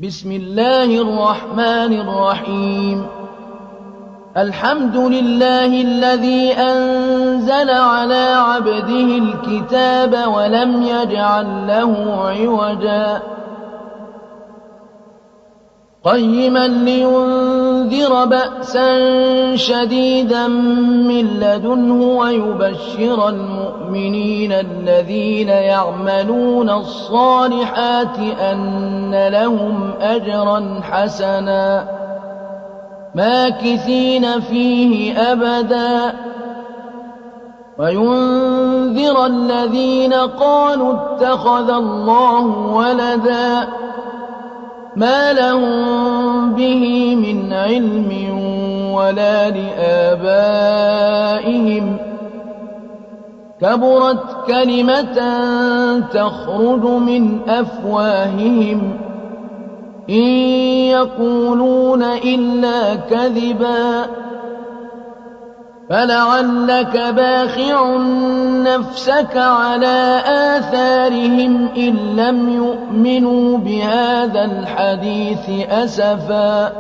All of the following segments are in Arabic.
بسم الله الرحمن الرحيم. الحمد لله الذي أنزل على عبده الكتاب ولم يجعل له عوجا قيما لينذر بأسا شديدا من لدنه ويبشر المؤمنين الذين يعملون الصالحات أن لهم أجرا حسنا ماكثين فيه أبدا وينذر الذين قالوا اتخذ الله ولدا ما لهم به من علم ولا لآبائهم كبرت كلمة تخرج من أفواههم إن يقولون إلا كذبا فلعلك باخع نفسك على آثارهم إن لم يؤمنوا بهذا الحديث أسفا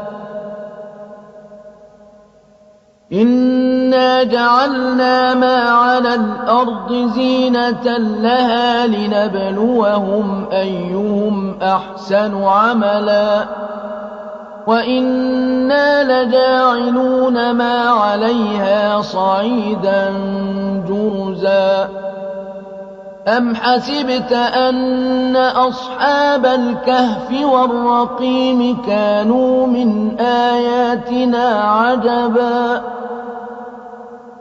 إنا جعلنا ما على الأرض زينة لها لنبلوهم أيهم أحسن عملا وإنا لجاعلون ما عليها صعيدا جرزا أم حسبت أن أصحاب الكهف والرقيم كانوا من آياتنا عجبا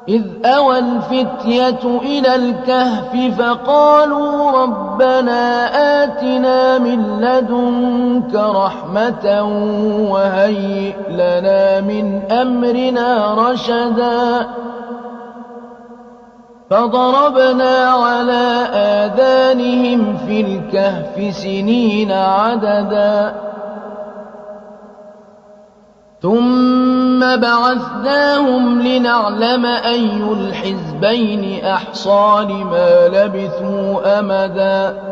إذ أوى الفتية إلى الكهف فقالوا ربنا آتنا من لدنك رحمة وهيئ لنا من أمرنا رشدا فضربنا على آذانهم في الكهف سنين عددا ثم بعثناهم لنعلم أي الحزبين أحصى لما لبثوا أمدا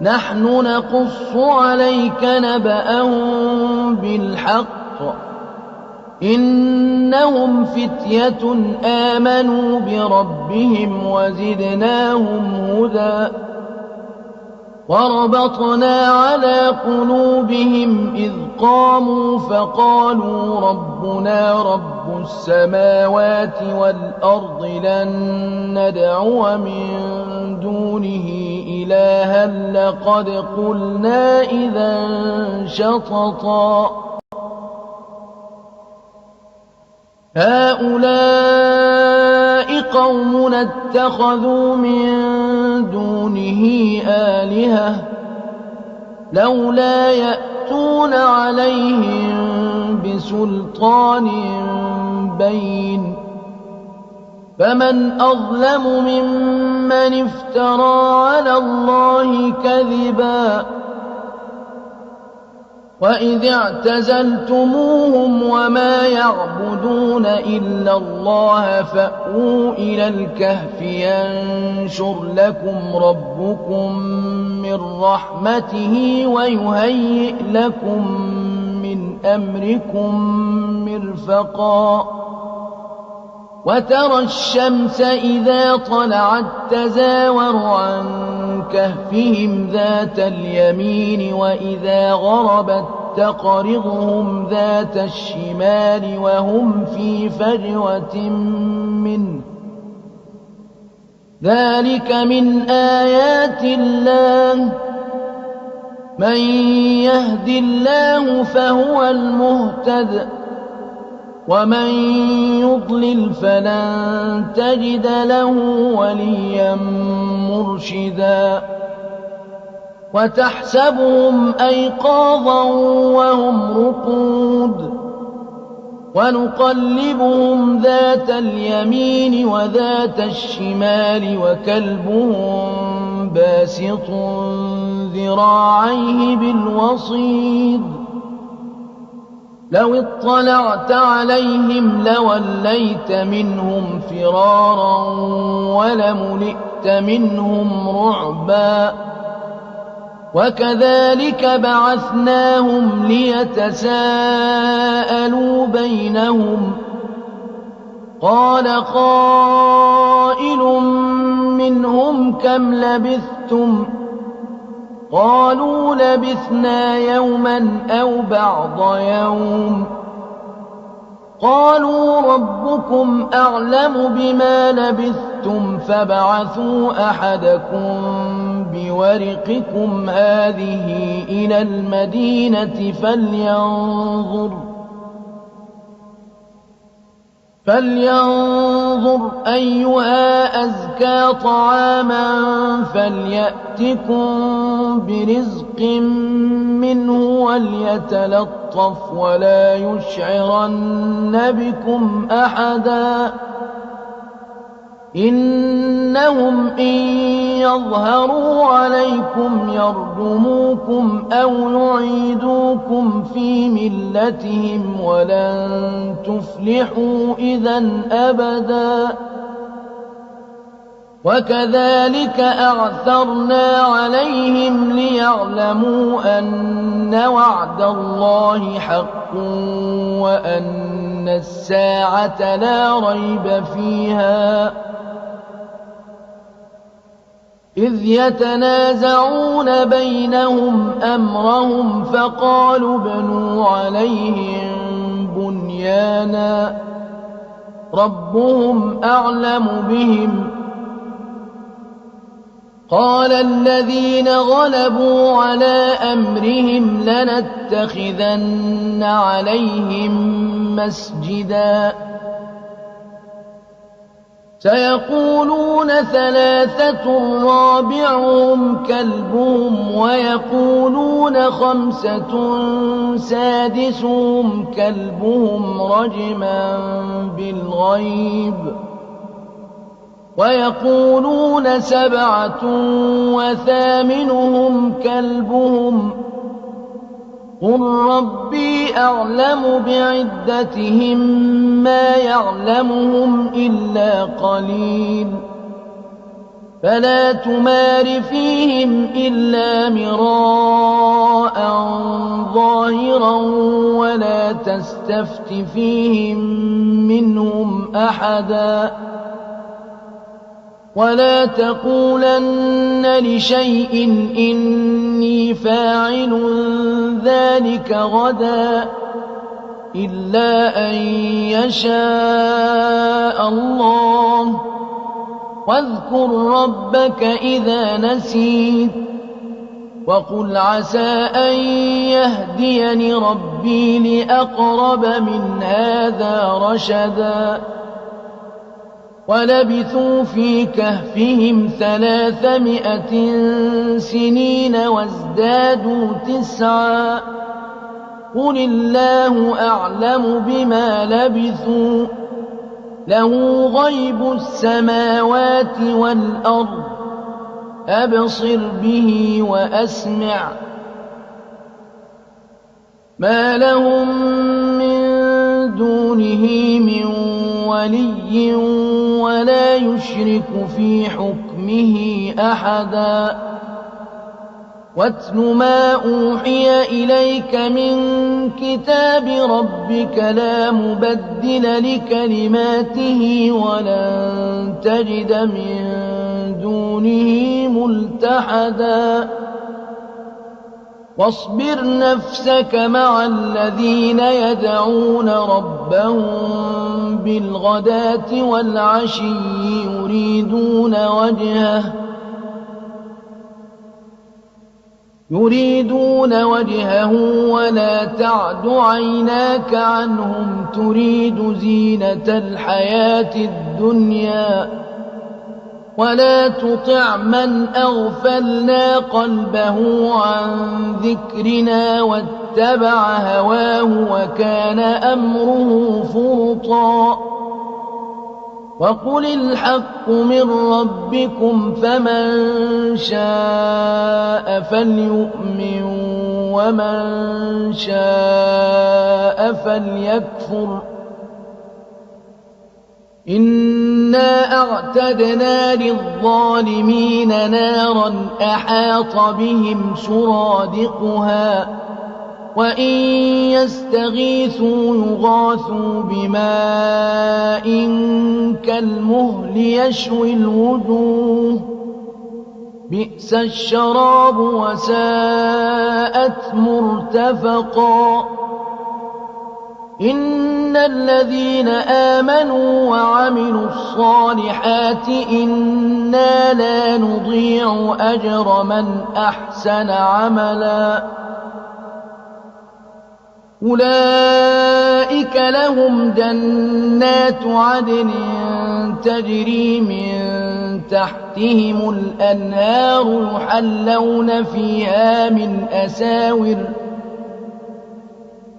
نحن نقص عليك نبأهم بالحق إنهم فتية آمنوا بربهم وزدناهم هدى وربطنا على قلوبهم إذ قاموا فقالوا ربنا رب السماوات والأرض لن ندعو من دونه إلها لقد قلنا إذا شططا هؤلاء قوم اتخذوا من دونه آلهة لولا يأتون عليهم بسلطان بين فمن أظلم ممن افترى على الله كذبا وإذ اعتزلتموهم وما يعبدون إلا الله فأووا إلى الكهف ينشر لكم ربكم من رحمته ويهيئ لكم من أمركم مرفقا وترى الشمس إذا طلعت تزاور عن كهفهم ذات اليمين وإذا غربت تقرضهم ذات الشمال وهم في فجوة منه ذلك من آيات الله من يهد الله فهو المهتد ومن يضلل فلن تجد له وليا مرشدا وتحسبهم أيقاظا وهم رقود ونقلبهم ذات اليمين وذات الشمال وكلبهم باسط ذراعيه بالوصيد لو اطلعت عليهم لوليت منهم فرارا ولملئت منهم رعبا وكذلك بعثناهم ليتساءلوا بينهم قال قائل منهم كم لبثتم قالوا لبثنا يوما أو بعض يوم قالوا ربكم أعلم بما لبثتم فابعثوا أحدكم بورقكم هذه إلى المدينة فلينظر أيها أزكى طعاما فليأتكم برزق منه وليتلطف ولا يشعرن بكم أحدا إنهم إن يظهروا عليكم يرجموكم أو يعيدوكم في ملتهم ولن تفلحوا إذا أبدا وكذلك أعثرنا عليهم ليعلموا أن وعد الله حق وأن الساعة لا ريب فيها إذ يتنازعون بينهم أمرهم فقالوا ابنوا عليهم بنيانا ربهم أعلم بهم قال الذين غلبوا على أمرهم لنتخذن عليهم مسجدا سيقولون ثلاثة رابعهم كلبهم ويقولون خمسة سادسهم كلبهم رجما بالغيب ويقولون سبعة وثامنهم كلبهم قل ربي أعلم بعدتهم ما يعلمهم إلا قليل فلا تمار فيهم إلا مراء ظاهرا ولا تستفت فيهم منهم أحدا ولا تقولن لشيء إني فاعل ذلك غدا إلا أن يشاء الله واذكر ربك إذا نسيت وقل عسى أن يهديني ربي لأقرب من هذا رشدا ولبثوا في كهفهم 300 سنين وازدادوا 9 قل الله أعلم بما لبثوا له غيب السماوات والأرض أبصر به وأسمع ما لهم من دونه من ولي ولا يشرك في حكمه أحدا واتل ما أوحي إليك من كتاب ربك لا مبدل لكلماته ولن تجد من دونه ملتحدا واصبر نفسك مع الذين يدعون ربهم بالغداة والعشي يريدون وجهه ولا تعد عيناك عنهم تريد زينة الحياة الدنيا ولا تطع من أغفلنا قلبه عن ذكرنا واتبع هواه وكان أمره فرطا وقل الحق من ربكم فمن شاء فليؤمن ومن شاء فليكفر إنا أعتدنا للظالمين نارا أحاط بهم سرادقها وإن يستغيثوا يغاثوا بماء كالمهل يشوي الوجوه بئس الشراب وساءت مرتفقا إن الذين آمنوا وعملوا الصالحات إنا لا نضيع أجر من أحسن عملا أولئك لهم جنات عدن تجري من تحتهم الأنهار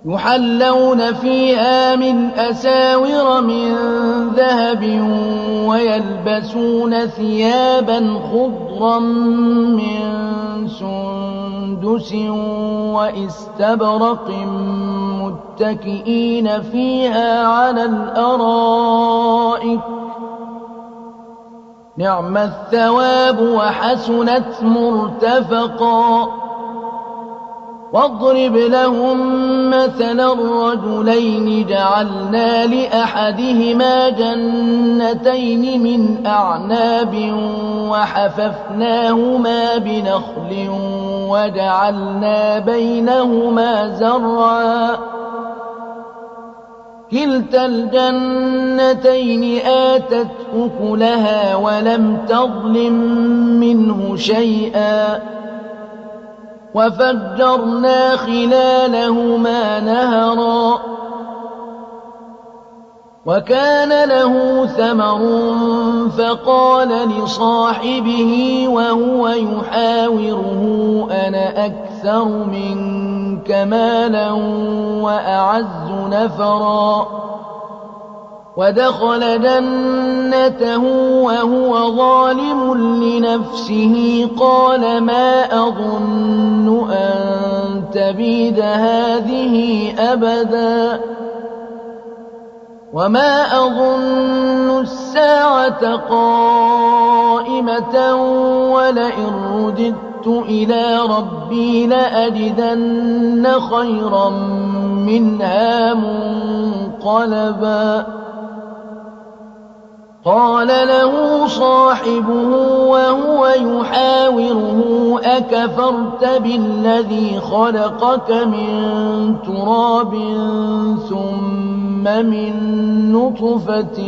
يحلون فيها من أساور من ذهب ويلبسون ثيابا خضرا من سندس وإستبرق متكئين فيها على الأرائك نعم الثواب وحسنت مرتفقا واضرب لهم مثلا الرجلين جعلنا لأحدهما جنتين من أعناب وحففناهما بنخل وجعلنا بينهما زرعا كلتا الجنتين آتت أكلها ولم تظلم منه شيئا وفجرنا خلالهما نهرا وكان له ثمر فقال لصاحبه وهو يحاوره أنا أكثر منك مالا وأعز نفرا ودخل جنته وهو ظالم لنفسه قال ما أظن أن تبيد هذه أبدا وما أظن الساعة قائمة ولئن رددت إلى ربي لأجدن خيرا منها منقلبا قال له صاحبه وهو يحاوره أكفرت بالذي خلقك من تراب ثم من نطفة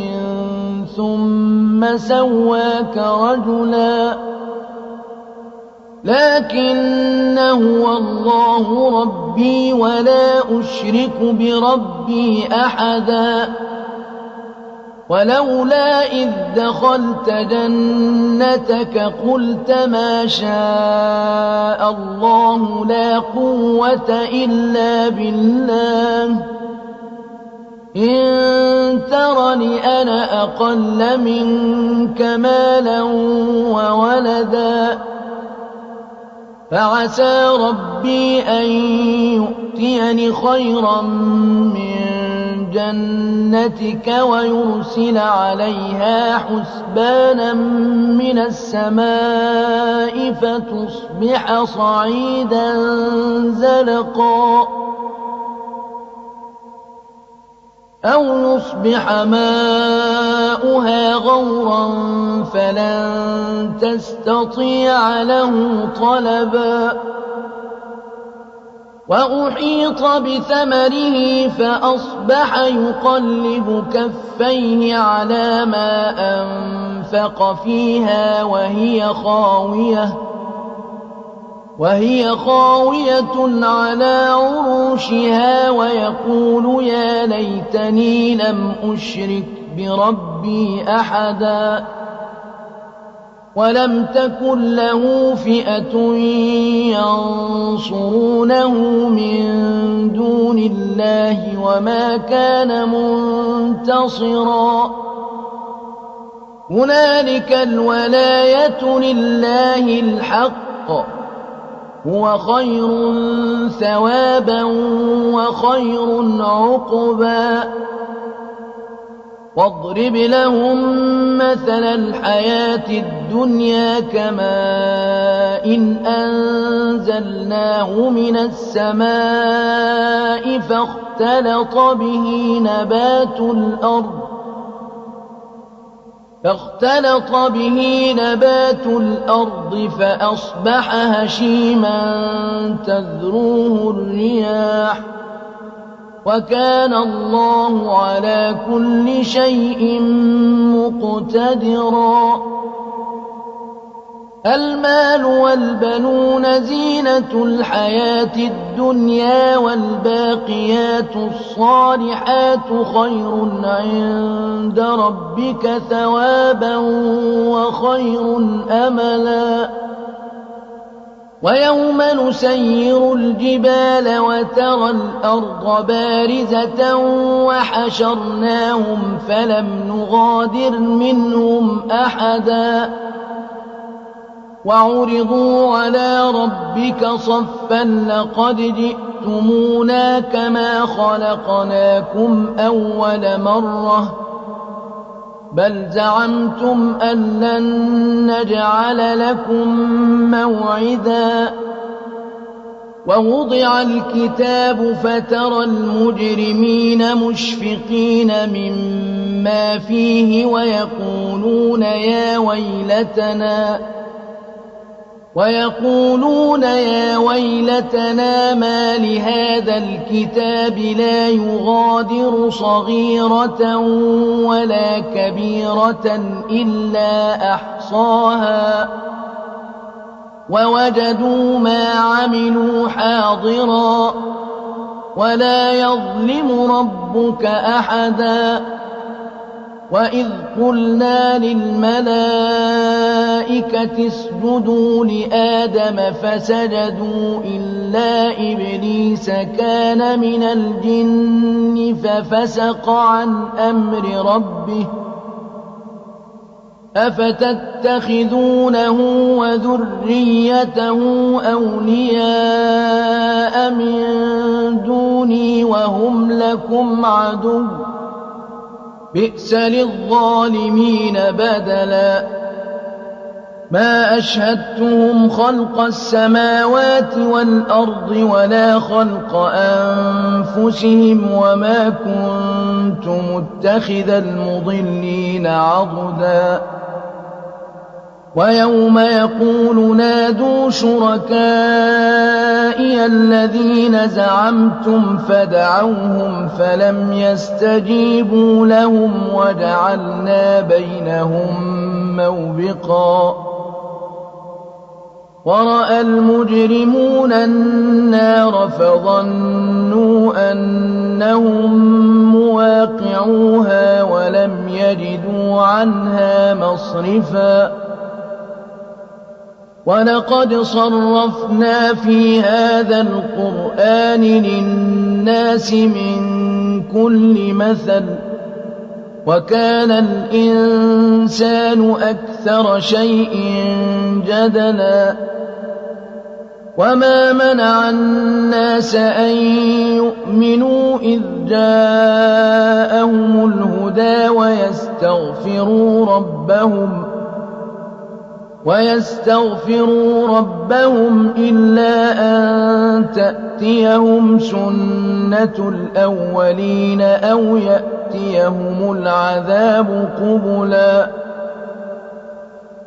ثم سواك رجلا لكن هو الله ربي ولا أشرك بربي أحدا ولولا إذ دخلت جنتك قلت ما شاء الله لا قوة إلا بالله إن ترني أنا أقل منك مالا وولدا فعسى ربي أن يؤتيني خيرا من جنتك ويرسل عليها حسبانا من السماء فتصبح صعيدا زلقا أو يصبح ماؤها غورا فلن تستطيع له طلبا وأحيط بثمره فأصبح يقلب كفيه على ما أنفق فيها وهي خاوية على عروشها ويقول يا ليتني لم أشرك بربي أحدا ولم تكن له فئة ينصرونه من دون الله وما كان منتصرا هنالك الولاية لله الحق هو خير ثوابا وخير عقبا واضرب لهم مثل الحياة الدنيا كماء إن أنزلناه من السماء فاختلط به نبات الأرض فأصبح هشيما تذروه الرياح وكان الله على كل شيء مقتدرا. المال والبنون زينة الحياة الدنيا والباقيات الصالحات خير عند ربك ثوابا وخير أملا. ويوم نسير الجبال وترى الأرض بارزة وحشرناهم فلم نغادر منهم أحدا وعرضوا على ربك صفا لقد جئتمونا كما خلقناكم أول مرة بل زعمتم أن لن نجعل لكم موعدا. ووضع الكتاب فترى المجرمين مشفقين مما فيه ويقولون يا ويلتنا ما لهذا الكتاب لا يغادر صغيرة ولا كبيرة إلا أحصاها ووجدوا ما عملوا حاضرا ولا يظلم ربك أحدا. وإذ قلنا للملائكة اسجدوا لآدم فسجدوا إلا إبليس كان من الجن ففسق عن أمر ربه أفتتخذونه وذريته أولياء من دوني وهم لكم عدو بئس للظالمين بدلا. ما أشهدتهم خلق السماوات والأرض ولا خلق أنفسهم وما كنت متخذ المضلين عضدا. ويوم يقول نادوا شركائي الذين زعمتم فدعوهم فلم يستجيبوا لهم وجعلنا بينهم موبقا. ورأى المجرمون النار فظنوا أنهم مواقعوها ولم يجدوا عنها مصرفا. ولقد صرفنا في هذا القرآن للناس من كل مثل وكان الإنسان أكثر شيء جدلا. وما منع الناس أن يؤمنوا إذ جاءهم الهدى ويستغفروا ربهم إلا أن تأتيهم سنة الأولين أو يأتيهم العذاب قبلا.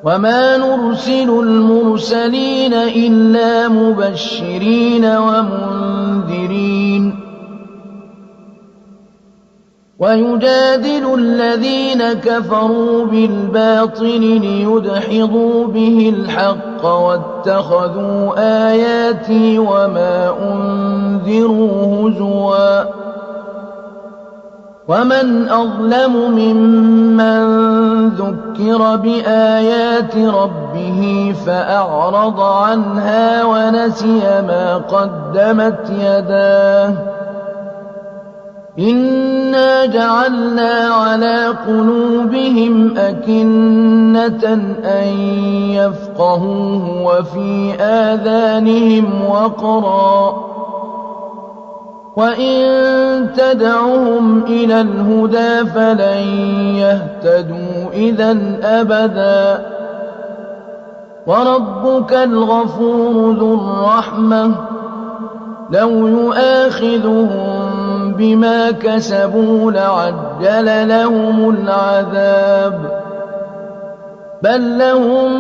وما نرسل المرسلين إلا مبشرين ومنذرين. ويجادل الذين كفروا بالباطل ليدحضوا به الحق واتخذوا آياتي وما أنذروا هزوا. ومن أظلم ممن ذكر بآيات ربه فأعرض عنها ونسي ما قدمت يداه إنا جعلنا على قلوبهم أكنة أن يفقهوه وفي آذانهم وقرا وإن تدعهم إلى الهدى فلن يهتدوا إذا أبدا وربك الغفور ذو الرحمة لو يؤاخذهم بما كسبوا لعجل لهم العذاب بل لهم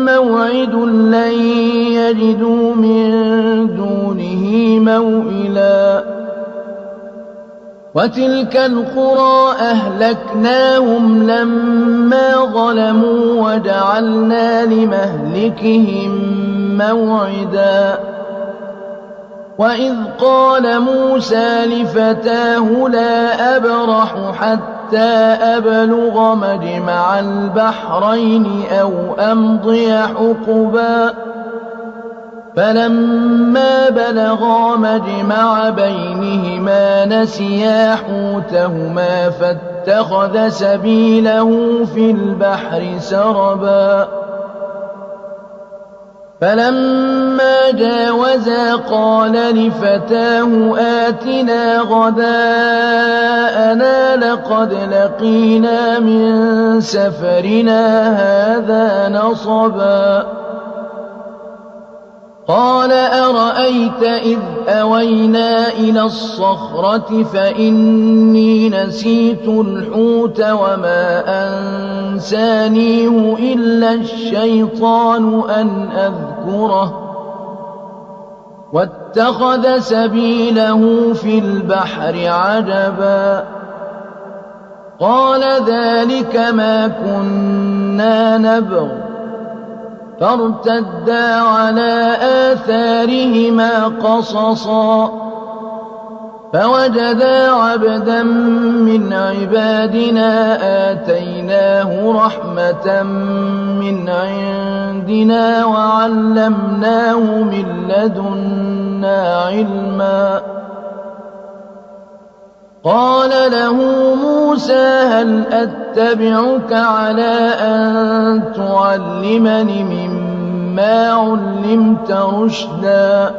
موعد لن يجدوا من دونه موئلا وتلك القرى أهلكناهم لما ظلموا وجعلنا لمهلكهم موعدا وإذ قال موسى لفتاه لا أبرح حتى أبلغ مجمع البحرين أو أمضي حقبا فلما بلغا مجمع بينهما نسيا حوتهما فاتخذ سبيله في البحر سربا فلما جاوزا قال لفتاه آتنا غداءنا لقد لقينا من سفرنا هذا نصبا قال أرأيت إذ أوينا إلى الصخرة فإني نسيت الحوت وما أنسانيه إلا الشيطان أن أذكره واتخذ سبيله في البحر عجبا قال ذلك ما كنا نبغ فارتدا على آثارهما قصصا فوجدا عبدا من عبادنا آتيناه رحمة من عندنا وعلمناه من لدنا علما قال له موسى هل أتبعك على أن تعلمني مما علمت رشدا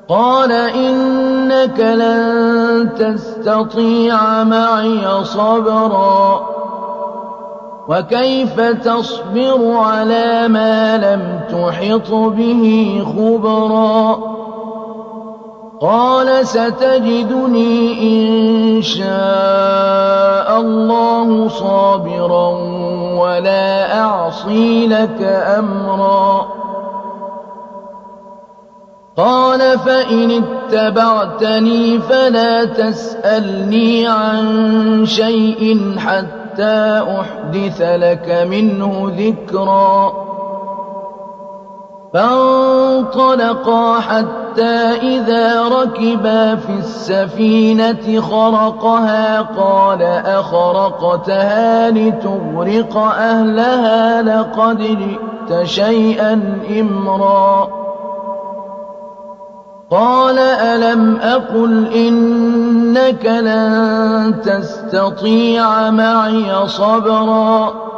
قال إنك لن تستطيع معي صبرا وكيف تصبر على ما لم تحط به خبرا قال ستجدني إن شاء الله صابرا ولا أعصي لك أمرا قال فإن اتبعتني فلا تسألني عن شيء حتى أحدث لك منه ذكرا فانطلقا حتى إذا ركبا في السفينة خرقها قال أخرقتها لتغرق أهلها لقد جئت شيئا إمرا قال ألم أقل إنك لن تستطيع معي صبرا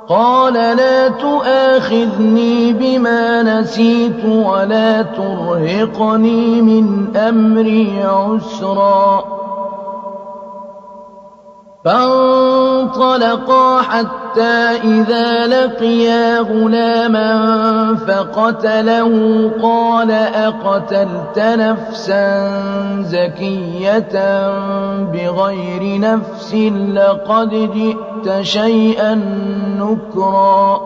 قال لا تؤاخذني بما نسيت ولا ترهقني من أمري عسرا فانطلقا حتى إذا لقيا غلاما فقتله قال أقتلت نفسا زكية بغير نفس لقد جئت شيئا نكرا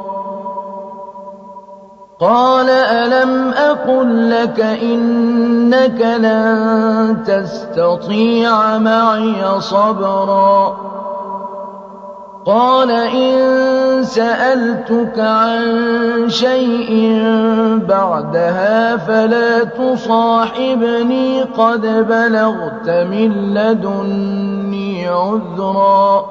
قال ألم أقل لك إنك لن تستطيع معي صبرا قال إن سألتك عن شيء بعدها فلا تصاحبني قد بلغت من لدني عذرا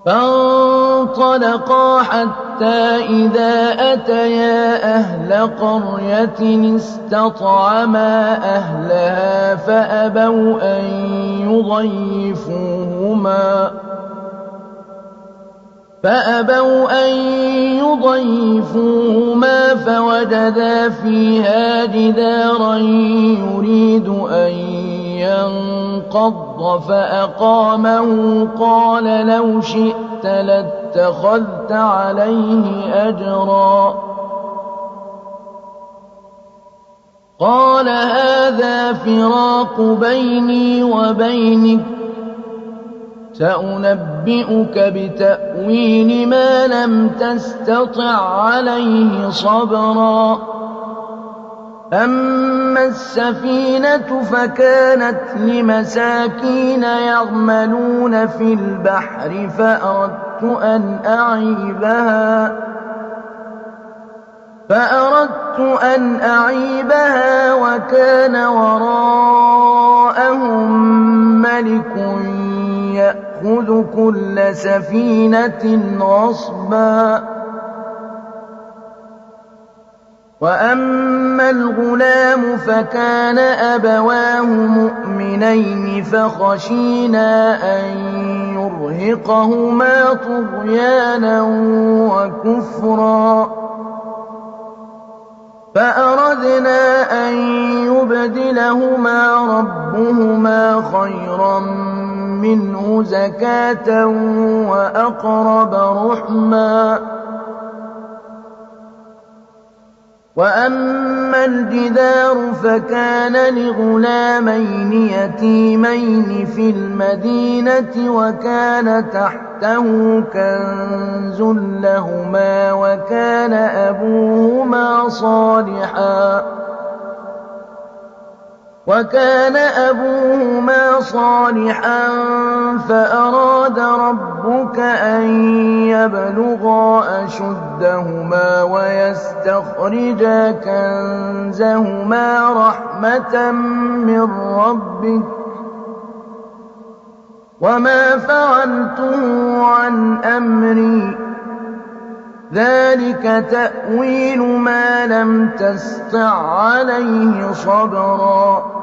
فانطلقا حتى إذا أتيا أهل قرية استطعما أهلها فأبوا أن يضيفوهما فأبوا أن يضيفوهما فوجدا فيها جدارا يريد أن ينقض فأقامه قال لو شئت لاتخذت عليه أجرا قال هذا فراق بيني وبينك سأنبئك بتأويل ما لم تستطع عليه صبرا أما السفينة فكانت لمساكين يعملون في البحر فأردت أن أعيبها وكان وراءهم ملك يأخذ كل سفينة غصبا وأما الغلام فكان أبواه مؤمنين فخشينا أن يرهقهما طغيانا وكفرا فأردنا أن يبدلهما ربهما خيرا منه زكاة وأقرب رحما وأما الجدار فكان لغلامين يتيمين في المدينة وكان تحته كنز لهما وكان أبوهما صالحا فأراد ربك أن يبلغا أشدهما ويستخرجا كنزهما رحمة من ربك وما فعلته عن أمري ذلك تأويل ما لم تسطع عليه صبرا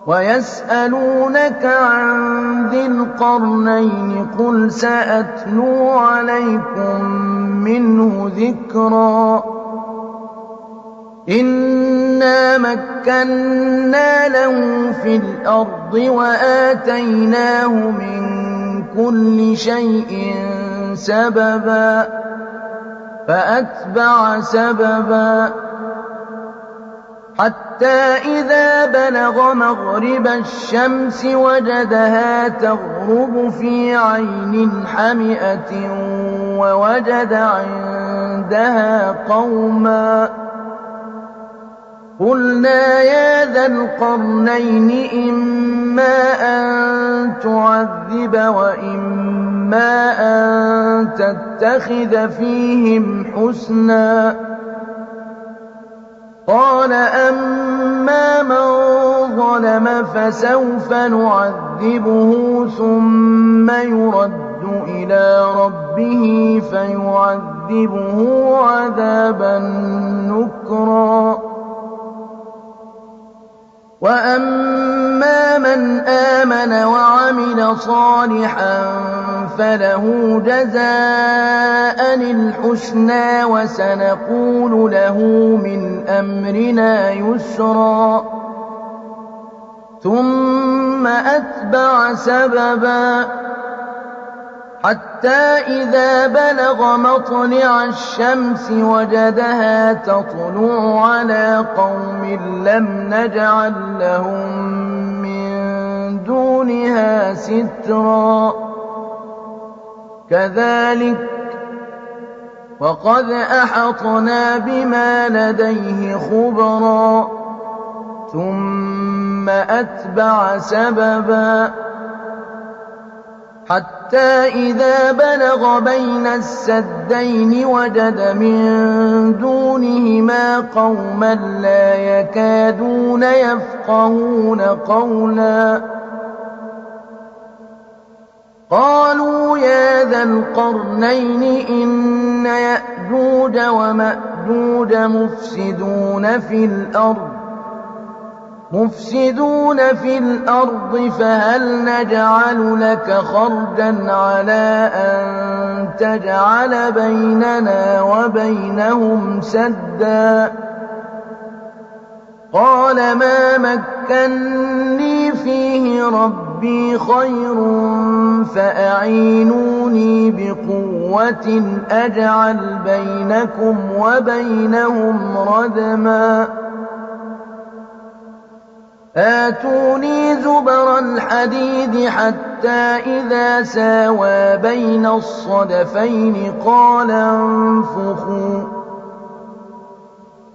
ويسألونك عن ذي القرنين قل سأتلو عليكم منه ذكرا إنا مكنا له في الأرض وآتيناه من كل شيء سببا فأتبع سببا حتى إذا بلغ مغرب الشمس وجدها تغرب في عين حمئة ووجد عندها قوما قلنا يا ذا القرنين إما أن تعذب وإما أن تتخذ فيهم حسنا قال أما من ظلم فسوف نعذبه ثم يرد إلى ربه فيعذبه عذابا نكرا وأما من آمن وعمل صالحا فله جزاء الحسنى وسنقول له من أمرنا يسرا ثم أتبع سببا حتى إذا بلغ مطلع الشمس وجدها تطلع على قوم لم نجعل لهم من دونها سترا كذلك وقد أحطنا بما لديه خبرا ثم أتبع سببا حتى إذا بلغ بين السدين وجد من دونهما قوما لا يكادون يفقهون قولا قالوا يا ذا القرنين إن يأجوج ومأجوج مفسدون في الأرض مُفْسِدُونَ فِي الْأَرْضِ فَهَلْ نَجْعَلُ لَكَ خَرْجًا عَلَىٰ أَن تَجْعَلَ بَيْنَنَا وَبَيْنَهُمْ سَدًّا قَالَ مَا مَكَّنِّي فِيهِ رَبِّي خَيْرٌ فَأَعِينُونِي بِقُوَّةٍ أَجْعَلْ بَيْنَكُمْ وَبَيْنَهُمْ رَدْمًا آتوني زبر الحديد حتى إذا ساوى بين الصدفين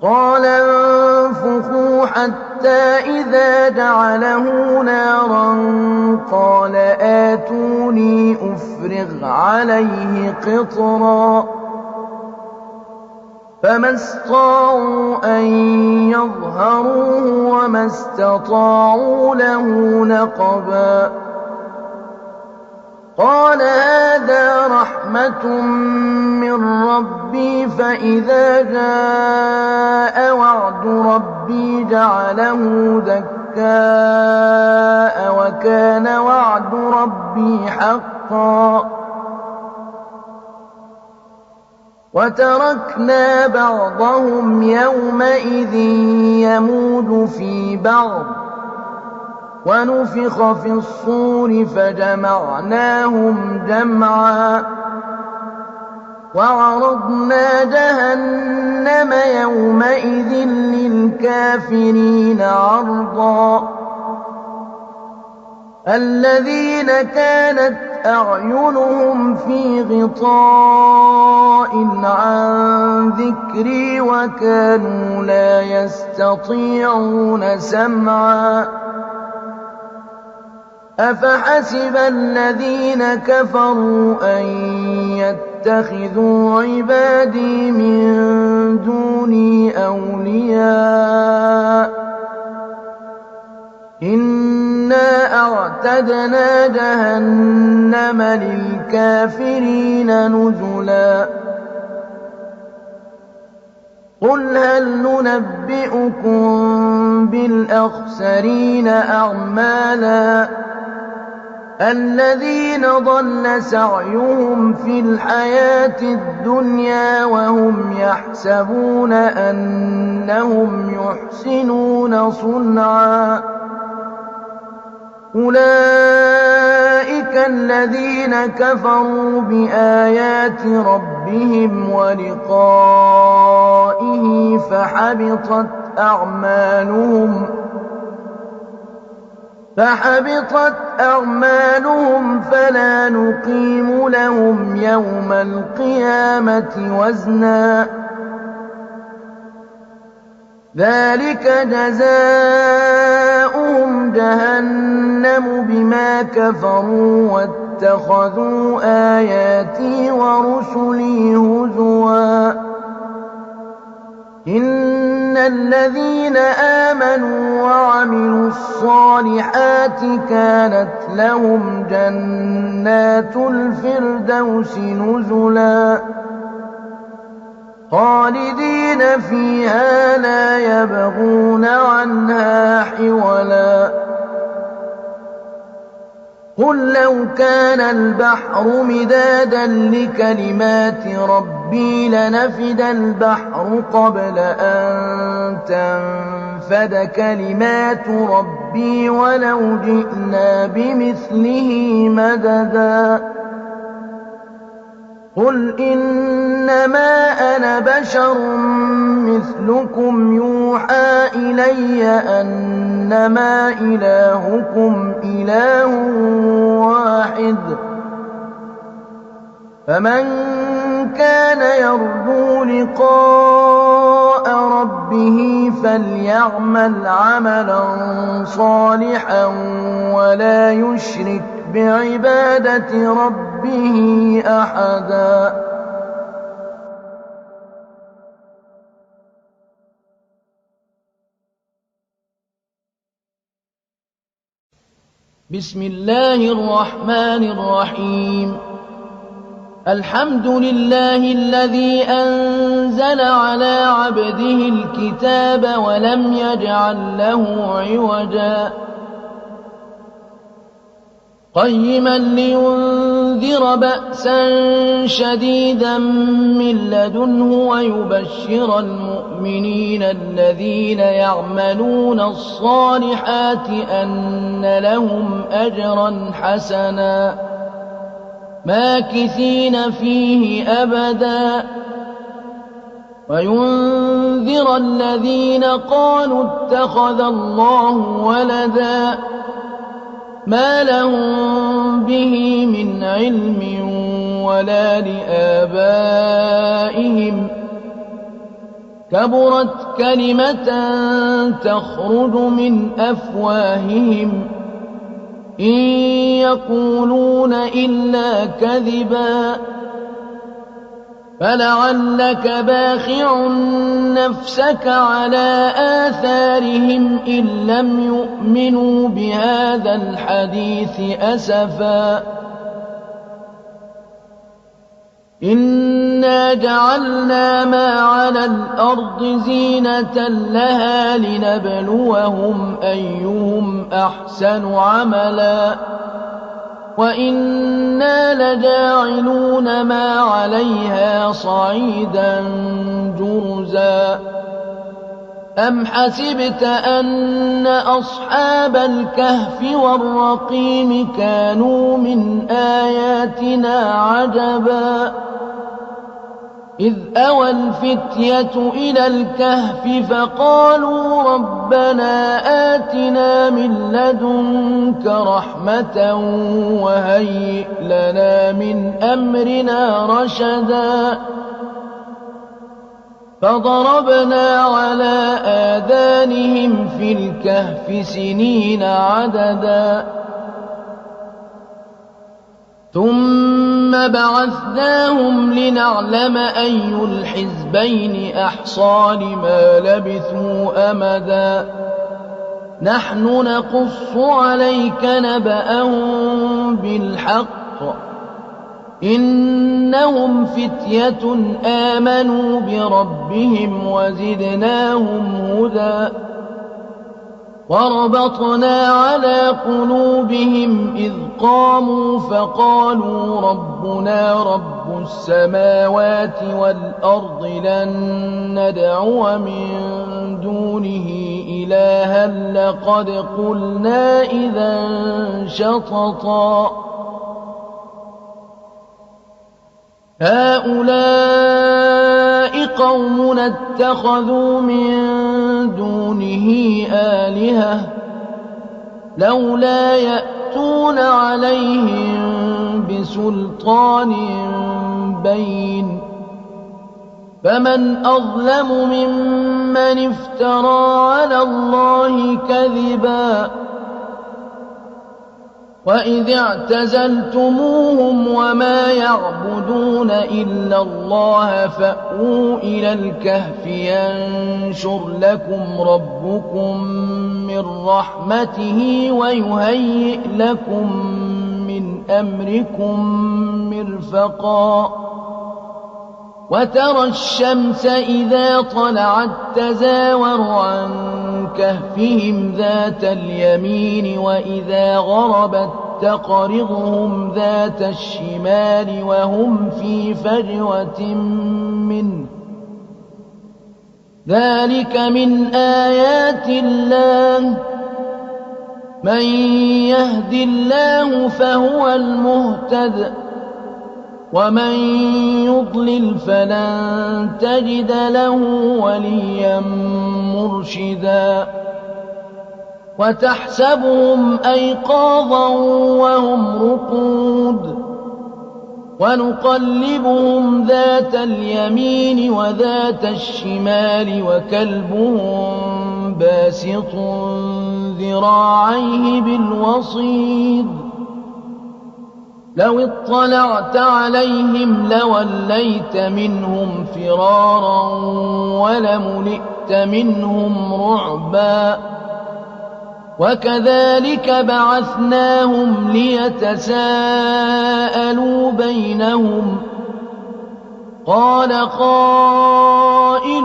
قال انفخوا حتى إذا جعله نارا قال آتوني أفرغ عليه قطرا فما استطاعوا أن يظهروه وما استطاعوا له نقبا قال هذا رحمة من ربي فإذا جاء وعد ربي جعله دكاء وكان وعد ربي حقا وتركنا بعضهم يومئذ يموج في بعض ونفخ في الصور فجمعناهم جمعا وعرضنا جهنم يومئذ للكافرين عرضا الذين كانت أعينهم في غطاء عن ذكري وكانوا لا يستطيعون سمعا أفحسب الذين كفروا أن يتخذوا عبادي من دوني أولياء إنا أعتدنا جهنم للكافرين نزلا قل هل ننبئكم بالأخسرين أعمالا الذين ضل سعيهم في الحياة الدنيا وهم يحسبون أنهم يحسنون صنعا أولئك الذين كفروا بآيات ربهم ولقائه فحبطت أعمالهم فلا نقيم لهم يوم القيامة وزنا ذلك جزاؤهم جهنم بما كفروا واتخذوا آياتي ورسلي هزوا إن الذين آمنوا وعملوا الصالحات كانت لهم جنات الفردوس نزلا خالدين فيها لا يبغون عنها حولا قل لو كان البحر مدادا لكلمات ربي لنفد البحر قبل أن تنفد كلمات ربي ولو جئنا بمثله مددا قل إنما أنا بشر مثلكم يوحى إلي أنما إلهكم إله واحد فمن كان يرجو لقاء ربه فليعمل عملا صالحا ولا يشرك بعبادة ربه أحدا بسم الله الرحمن الرحيم الحمد لله الذي أنزل على عبده الكتاب ولم يجعل له عوجا قيما لينذر بأسا شديدا من لدنه ويبشر المؤمنين الذين يعملون الصالحات أن لهم أجرا حسنا ماكثين فيه أبدا وينذر الذين قالوا اتخذ الله ولدا ما لهم به من علم ولا لآبائهم كبرت كلمة تخرج من أفواههم إن يقولون إلا كذبا فلعلك باخع نفسك على آثارهم إن لم يؤمنوا بهذا الحديث أسفا إنا جعلنا ما على الأرض زينة لها لنبلوهم أيهم أحسن عملا وإنا لجاعلون ما عليها صعيدا جرزا أم حسبت أن أصحاب الكهف والرقيم كانوا من آياتنا عجبا إذ أوى الفتية إلى الكهف فقالوا ربنا آتنا من لدنك رحمة وهيئ لنا من أمرنا رشدا فضربنا على آذانهم في الكهف سنين عددا ثم بعثناهم لنعلم أي الحزبين أحصى لما لبثوا أمدا نحن نقص عليك نبأهم بالحق إنهم فتية آمنوا بربهم وزدناهم هدى وربطنا على قلوبهم إذ قاموا فقالوا ربنا رب السماوات والأرض لن ندعو من دونه إلها لقد قلنا إذا شططا هؤلاء قومنا اتخذوا من دونه آلهة لولا يأتون عليهم بسلطان بين فمن أظلم ممن افترى على الله كذبا وإذ اعتزلتموهم وما يعبدون إلا الله فأووا إلى الكهف ينشر لكم ربكم من رحمته ويهيئ لكم من أمركم مرفقا وترى الشمس إذا طلعت تزاور عن كهفهم ذات اليمين وإذا غربت تقرضهم ذات الشمال وهم في فجوة منه ذلك من آيات الله من يهد الله فهو المهتد ومن يضلل فلن تجد له وليا مرشدا وتحسبهم أيقاظا وهم رقود ونقلبهم ذات اليمين وذات الشمال وكلبهم باسط ذراعيه بالوصيد لو اطلعت عليهم لوليت منهم فرارا ولملئت منهم رعبا وكذلك بعثناهم ليتساءلوا بينهم قال قائل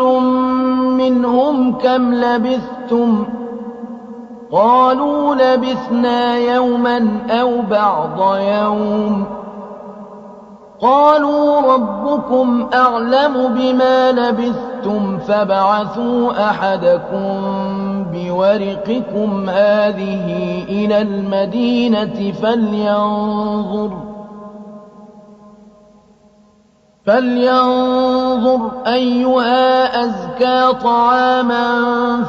منهم كم لبثتم قالوا لبثنا يوما أو بعض يوم قالوا ربكم أعلم بما لبثتم فابعثوا أحدكم بورقكم هذه إلى المدينة فلينظر أيها أزكى طعاما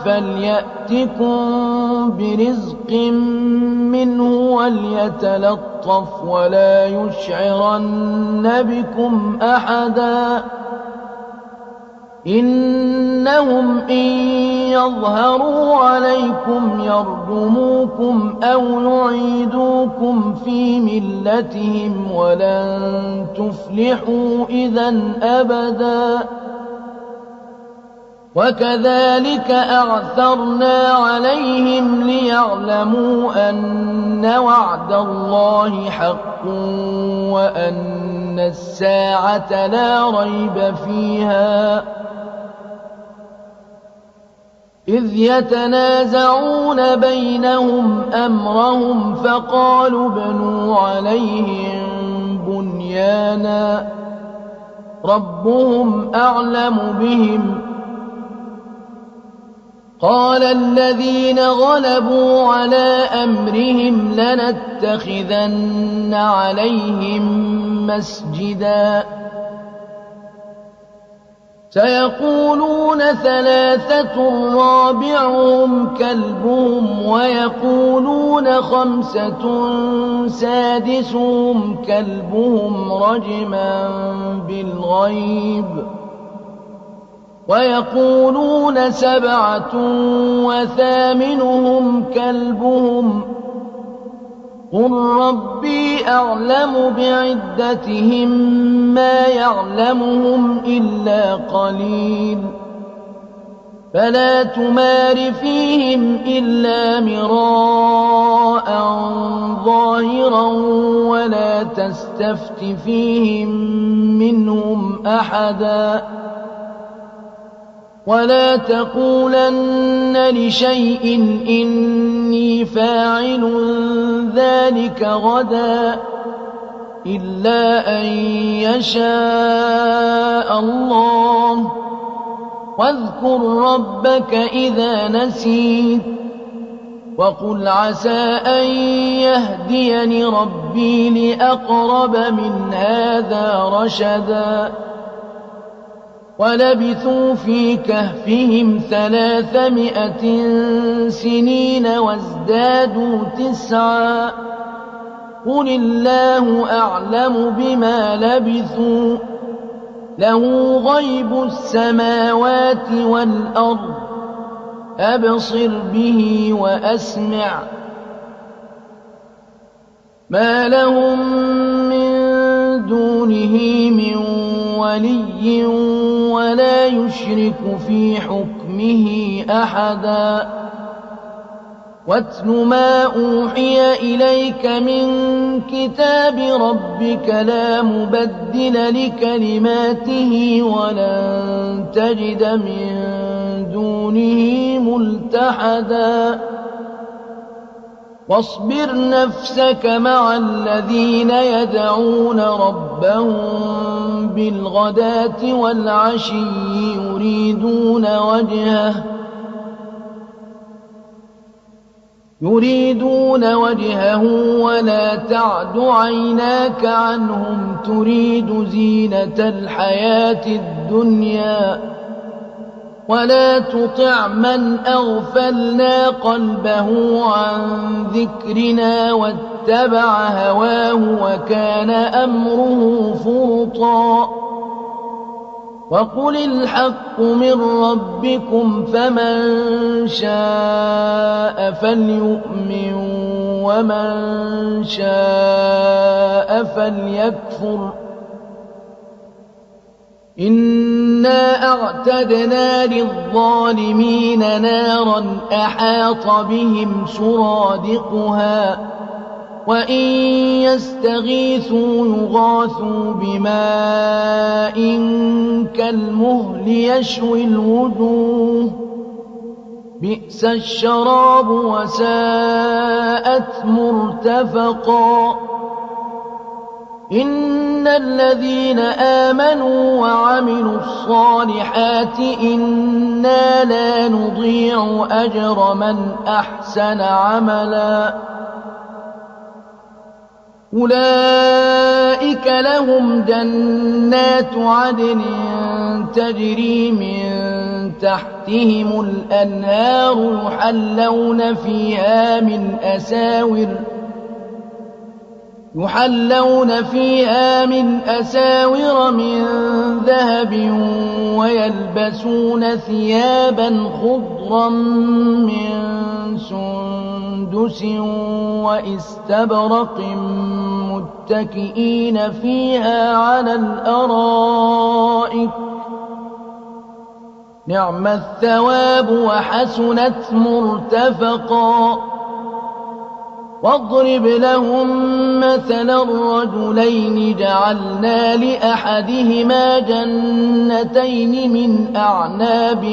فليأتكم برزق منه وليتلطف ولا يشعرن بكم أحدا إنهم إن يظهروا عليكم يرجموكم أو يعيدوكم في ملتهم ولن تفلحوا إذا أبدا وكذلك أعثرنا عليهم ليعلموا أن وعد الله حق وأن الساعة لا ريب فيها إذ يتنازعون بينهم أمرهم فقالوا ابنوا عليهم بنيانا ربهم أعلم بهم قال الذين غلبوا على أمرهم لنتخذن عليهم مسجدا سيقولون ثلاثة رابعهم كلبهم ويقولون خمسة سادسهم كلبهم رجما بالغيب ويقولون سبعة وثامنهم كلبهم قل ربي أعلم بعدتهم ما يعلمهم إلا قليل فلا تمار فيهم إلا مراء ظاهرا ولا تستفت فيهم منهم أحدا ولا تقولن لشيء إني فاعل ذلك غدا إلا أن يشاء الله واذكر ربك إذا نسيت وقل عسى أن يهديني ربي لأقرب من هذا رشدا ولبثوا في كهفهم 300 سنين وازدادوا 9 قل الله أعلم بما لبثوا له غيب السماوات والأرض أبصر به وأسمع ما لهم من دونه من ولي ولا يشرك في حكمه أحدا واتل ما أوحي إليك من كتاب ربك لا مبدل لكلماته ولن تجد من دونه ملتحدا واصبر نفسك مع الذين يدعون ربهم بالغداة والعشي يريدون وجهه ولا تعد عيناك عنهم تريد زينة الحياة الدنيا ولا تطع من أغفلنا قلبه عن ذكرنا واتبع هواه وكان أمره فرطا وقل الحق من ربكم فمن شاء فليؤمن ومن شاء فليكفر إنا أعتدنا للظالمين نارا أحاط بهم سرادقها وإن يستغيثوا يغاثوا بماء كالمهل يشوي الوجوه بئس الشراب وساءت مرتفقا إن الذين آمنوا وعملوا الصالحات إنا لا نضيع أجر من أحسن عملا أولئك لهم جنات عدن تجري من تحتهم الأنهار يحلون فيها من أساور من ذهب ويلبسون ثيابا خضرا من سندس وإستبرق متكئين فيها على الأرائك نعم الثواب وحسنت مرتفقا واضرب لهم مثلا الرجلين جعلنا لأحدهما جنتين من أعناب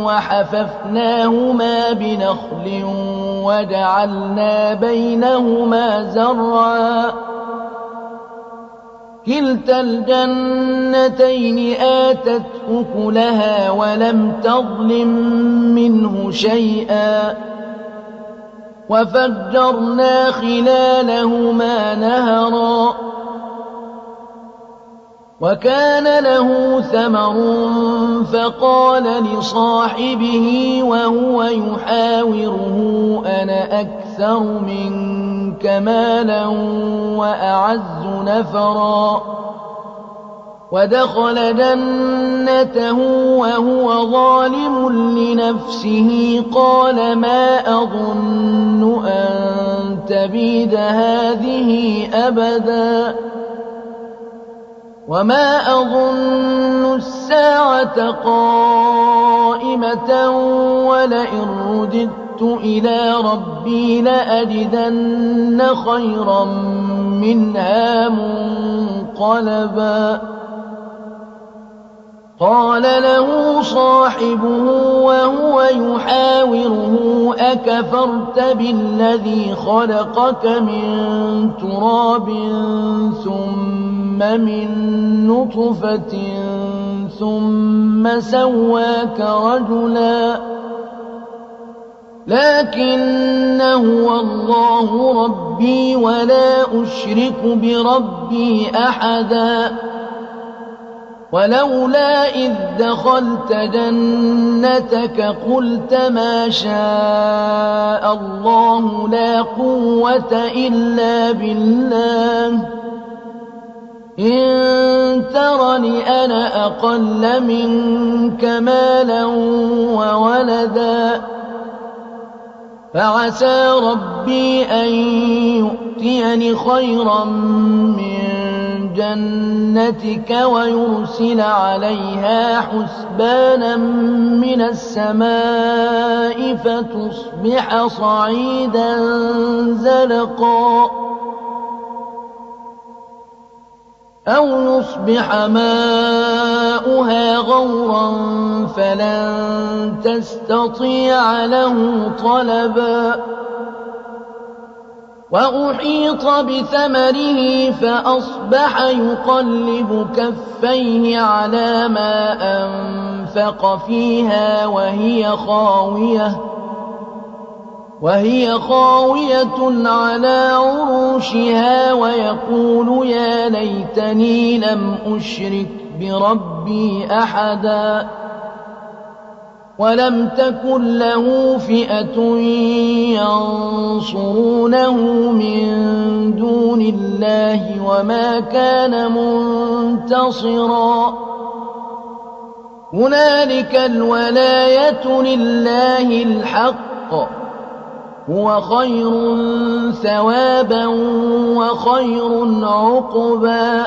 وحففناهما بنخل وجعلنا بينهما زرعا كلتا الجنتين آتت أكلها ولم تظلم منه شيئا وفجرنا خلالهما نهرا وكان له ثمر فقال لصاحبه وهو يحاوره أنا أكثر منك مالا وأعز نفرا ودخل جنته وهو ظالم لنفسه قال ما أظن أن تبيد هذه أبدا وما أظن الساعة قائمة ولئن رددت إلى ربي لأجدن خيرا منها منقلبا قال له صاحبه وهو يحاوره أكفرت بالذي خلقك من تراب ثم من نطفة ثم سواك رجلا لكن هو الله ربي ولا أشرك بربي أحدا ولولا إذ دخلت جنتك قلت ما شاء الله لا قوة إلا بالله إن ترني أنا أقل منك مالا وولدا فعسى ربي أن يؤتيني خيرا من جنتك ويرسل عليها حسبانا من السماء فتصبح صعيدا زلقا أو يصبح ماؤها غورا فلن تستطيع له طلبا وأحيط بثمره فأصبح يقلب كفيه على ما أنفق فيها وهي خاوية على عروشها ويقول يا ليتني لم أشرك بربي أحدا ولم تكن له فئة ينصرونه من دون الله وما كان منتصرا هنالك الولاية لله الحق هو خير ثوابا وخير عقبا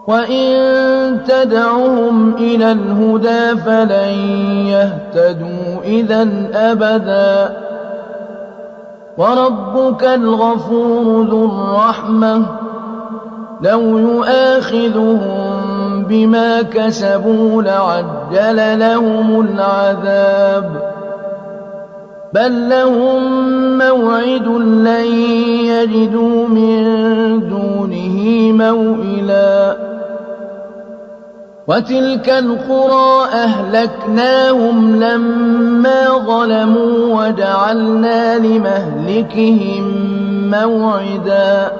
وإن تدعهم إلى الهدى فلن يهتدوا إذا أبدا وربك الغفور ذو الرحمة لو يؤاخذهم بما كسبوا لعجل لهم العذاب بل لهم موعد لن يجدوا من دونه موئلا وتلك القرى أهلكناهم لما ظلموا وجعلنا لمهلكهم موعدا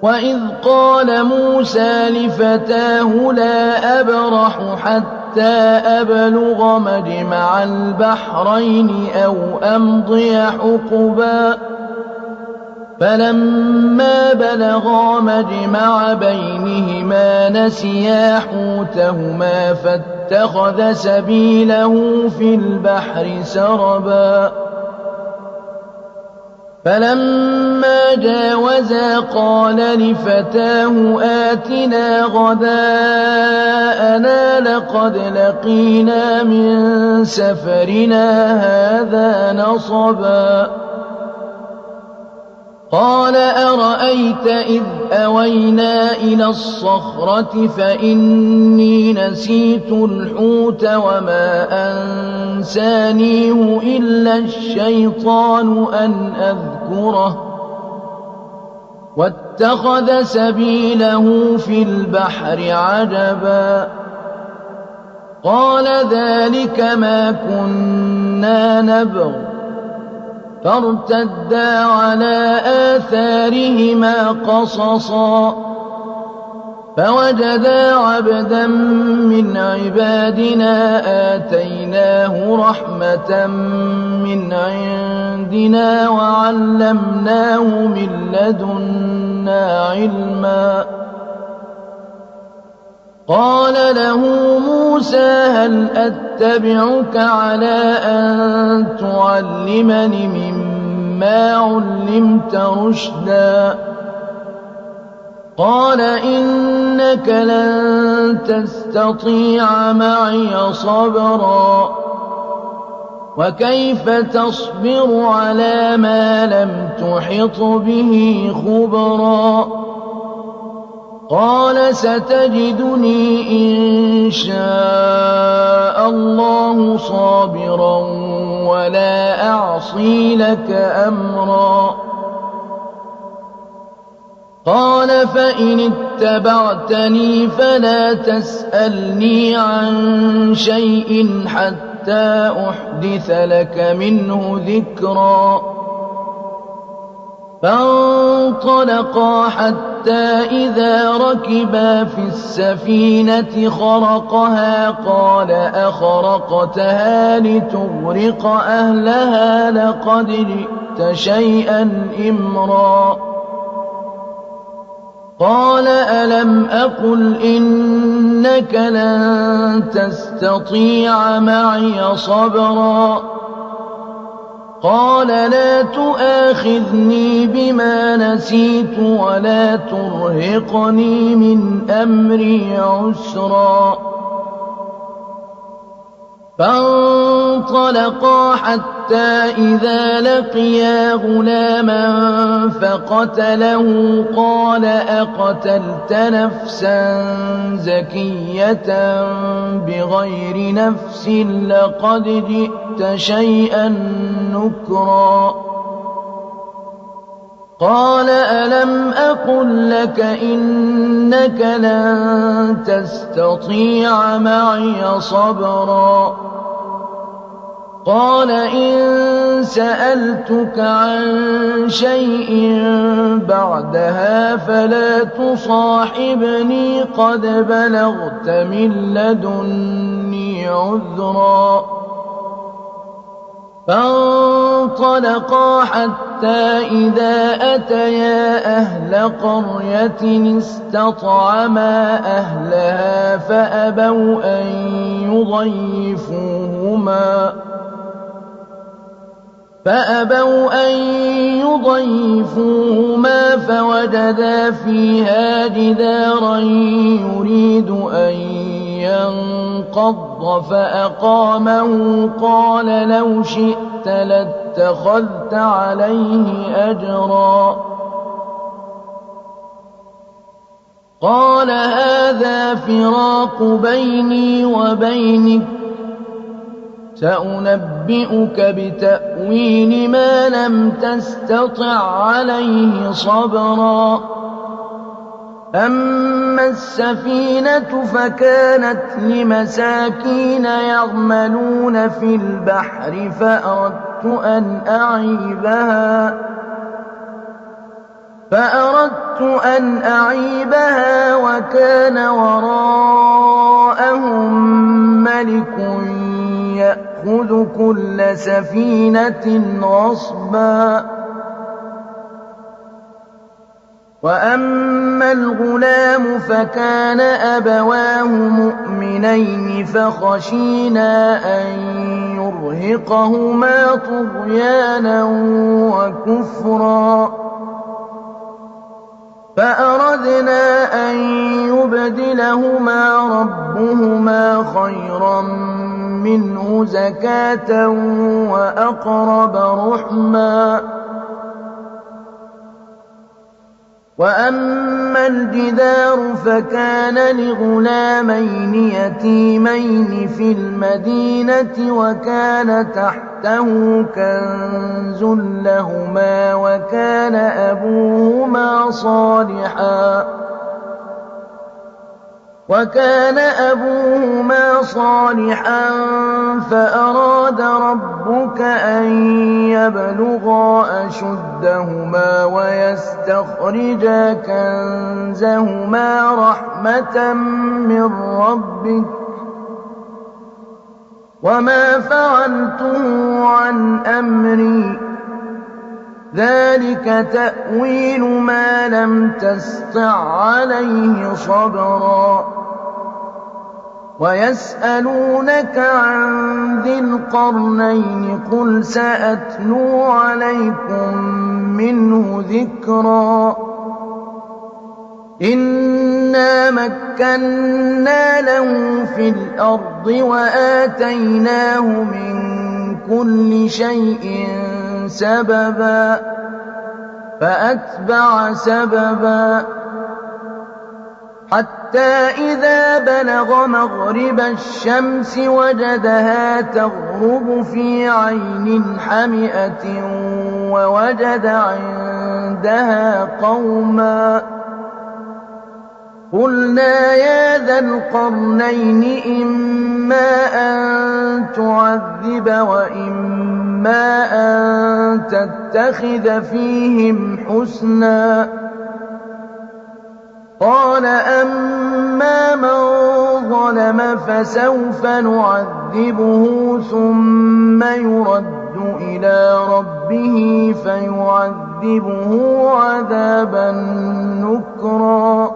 وإذ قال موسى لفتاه لا أبرح حتى أبلغ مجمع البحرين أو أمضي حقبا فلما بلغا مجمع بينهما نسيا حوتهما فاتخذ سبيله في البحر سربا فلما جاوزا قال لفتاه آتنا غداءنا لقد لقينا من سفرنا هذا نصبا قال أرأيت إذ أوينا إلى الصخرة فإني نسيت الحوت وما أنسانيه إلا الشيطان أن أذكره واتخذ سبيله في البحر عجبا قال ذلك ما كنا نبغ فارتدا على آثارهما قصصا فوجدا عبدا من عبادنا آتيناه رحمة من عندنا وعلمناه من لدنا علما قال له موسى هل أتبعك على أن تعلمني مما علمت رشدا قال إنك لن تستطيع معي صبرا وكيف تصبر على ما لم تحط به خبرا قال ستجدني إن شاء الله صابرا ولا أعصي لك أمرا قال فإن اتبعتني فلا تسألني عن شيء حتى أحدث لك منه ذكرا فانطلقا حتى إذا ركبا في السفينة خرقها قال أخرقتها لتغرق أهلها لقد جئت شيئا إمرا قال ألم أقل إنك لن تستطيع معي صبرا قال لا تؤاخذني بما نسيت ولا ترهقني من أمري عسرا فانطلقا حتى إذا لقيا غلاما فقتله قال أقتلت نفسا زكية بغير نفس لقد جئت شيئا نكرا قال ألم أقل لك إنك لن تستطيع معي صبرا قال إن سألتك عن شيء بعدها فلا تصاحبني قد بلغت من لدني عذرا فانطلقا حتى إذا أتيا أهل قرية استطعما أهلها فأبوا أن فأبوا أن يضيفوهما فوجدا فيها جدارا يريد أن ينقض فأقامه قال لو شئت لاتخذت عليه أجرا قال هذا فراق بيني وبينك سأنبئك بتأويل ما لم تستطع عليه صبرا أما السفينة فكانت لمساكين يعملون في البحر فأردت أن أعيبها وكان وراءهم ملك يأخذ كل سفينة غصبا وأما الغلام فكان أبواه مؤمنين فخشينا أن يرهقهما طغيانا وكفرا فأردنا أن يبدلهما ربهما خيرا منه زكاة وأقرب رحما وأما الجدار فكان لغلامين يتيمين في المدينة وكان تحته كنز لهما وكان أبوهما صالحا فأراد ربك أن يبلغا أشدهما ويستخرجا كنزهما رحمة من ربك وما فعلته عن أمري ذلك تأويل ما لم تسطع عليه صبرا ويسألونك عن ذي القرنين قل سأتلو عليكم منه ذكرا إنا مكنا له في الأرض وآتيناه من كل شيء سببا فأتبع سببا حتى إذا بلغ مغرب الشمس وجدها تغرب في عين حمئة ووجد عندها قوما قلنا يا ذا القرنين إما أن تعذب وإما أن تتخذ فيهم حسنا قال أما من ظلم فسوف نعذبه ثم يرد إلى ربه فيعذبه عذابا نكرا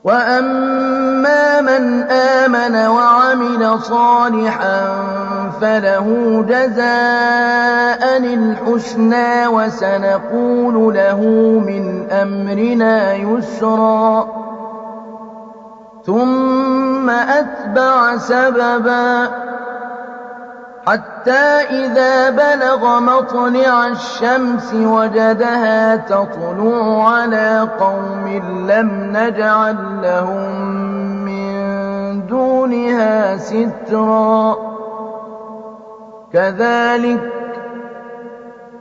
وأما من آمن وعمل صالحا فله جزاء الحسنى وسنقول له من أمرنا يسرا ثم أتبع سببا حتى إذا بلغ مطلع الشمس وجدها تطلع على قوم لم نجعل لهم من دونها سترا كذلك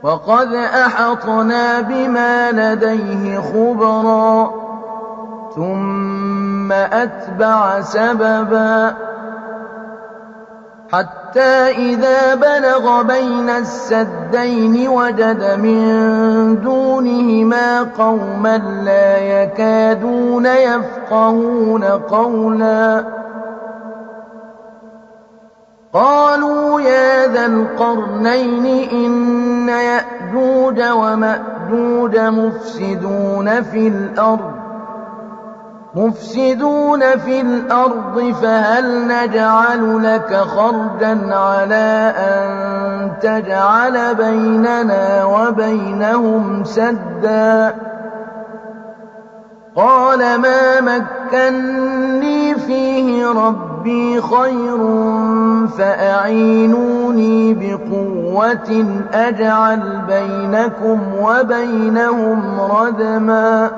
وقد أحطنا بما لديه خبرا ثم أتبع سببا حتى إذا بلغ بين السدين وجد من دونهما قوما لا يكادون يفقهون قولا قالوا يا ذا القرنين إن يأجوج ومأجوج مفسدون في الأرض مفسدون في الأرض فهل نجعل لك خرجا على أن تجعل بيننا وبينهم سدا قال ما مكني فيه ربي خير فأعينوني بقوة أجعل بينكم وبينهم ردما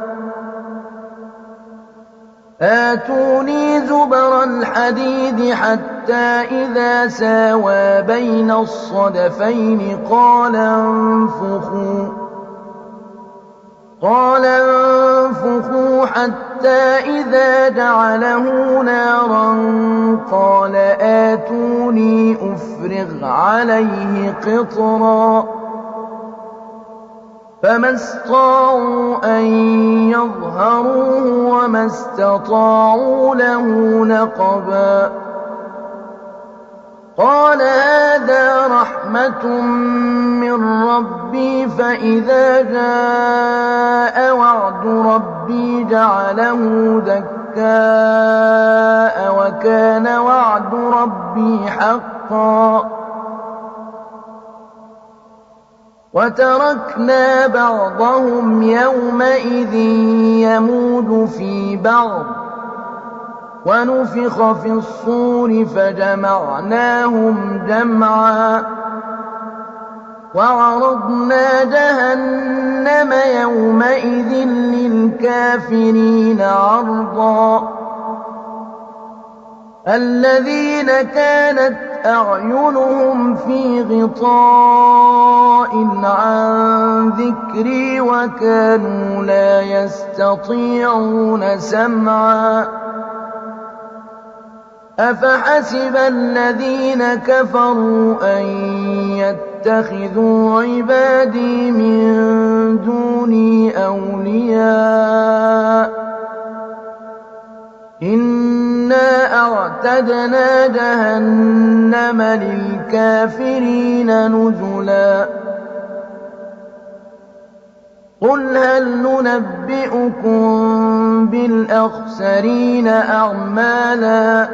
آتوني زبر الحديد حتى إذا ساوى بين الصدفين قال انفخوا حتى إذا جعله نارا قال آتوني أفرغ عليه قطرا فما استطاعوا أن يظهروه وما استطاعوا له نقبا قال هذا رحمة من ربي فإذا جاء وعد ربي جعله دكاء وكان وعد ربي حقا وتركنا بعضهم يومئذ يموج في بعض ونفخ في الصور فجمعناهم جمعا وعرضنا جهنم يومئذ للكافرين عرضا الذين كانت أعينهم في غطاء عن ذكري وكانوا لا يستطيعون سمعا أفحسب الذين كفروا أن يتخذوا عبادي من دوني أولياء إنا أعتدنا جهنم للكافرين نزلا قل هل ننبئكم بالأخسرين أعمالا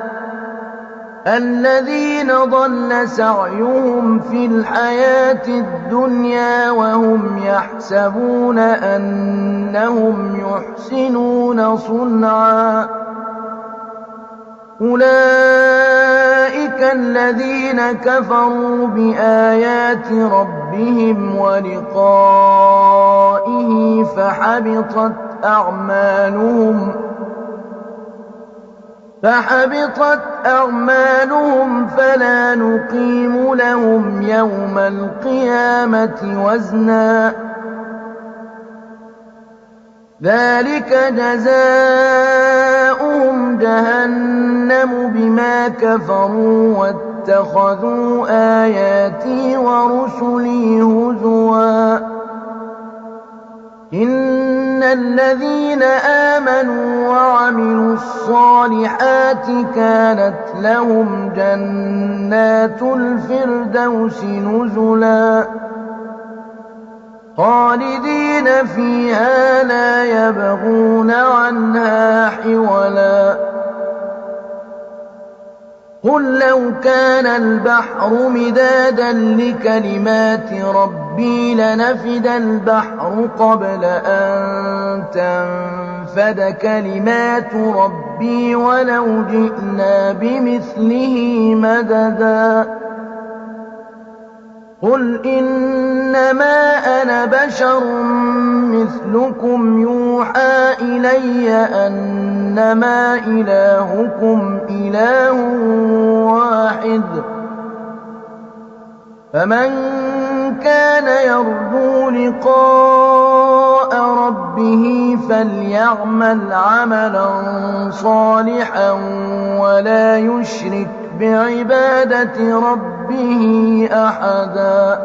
الذين ضل سعيهم في الحياة الدنيا وهم يحسبون أنهم يحسنون صنعا أولئك الذين كفروا بآيات ربهم ولقائه فحبطت أعمالهم فلا نقيم لهم يوم القيامة وزنا ذلك جزاؤهم جهنم بما كفروا واتخذوا آياتي ورسلي هزوا إن الذين آمنوا وعملوا الصالحات كانت لهم جنات الفردوس نزلا خالدين فيها لا يبغون عنها حولا قل لو كان البحر مدادا لكلمات ربي لنفد البحر قبل أن تنفد كلمات ربي ولو جئنا بمثله مددا قل إنما أنا بشر مثلكم يوحى إلي أنما إلهكم إله واحد فمن كان يرجو لقاء ربه فليعمل عملا صالحا ولا يشرك بعبادة ربه أحدا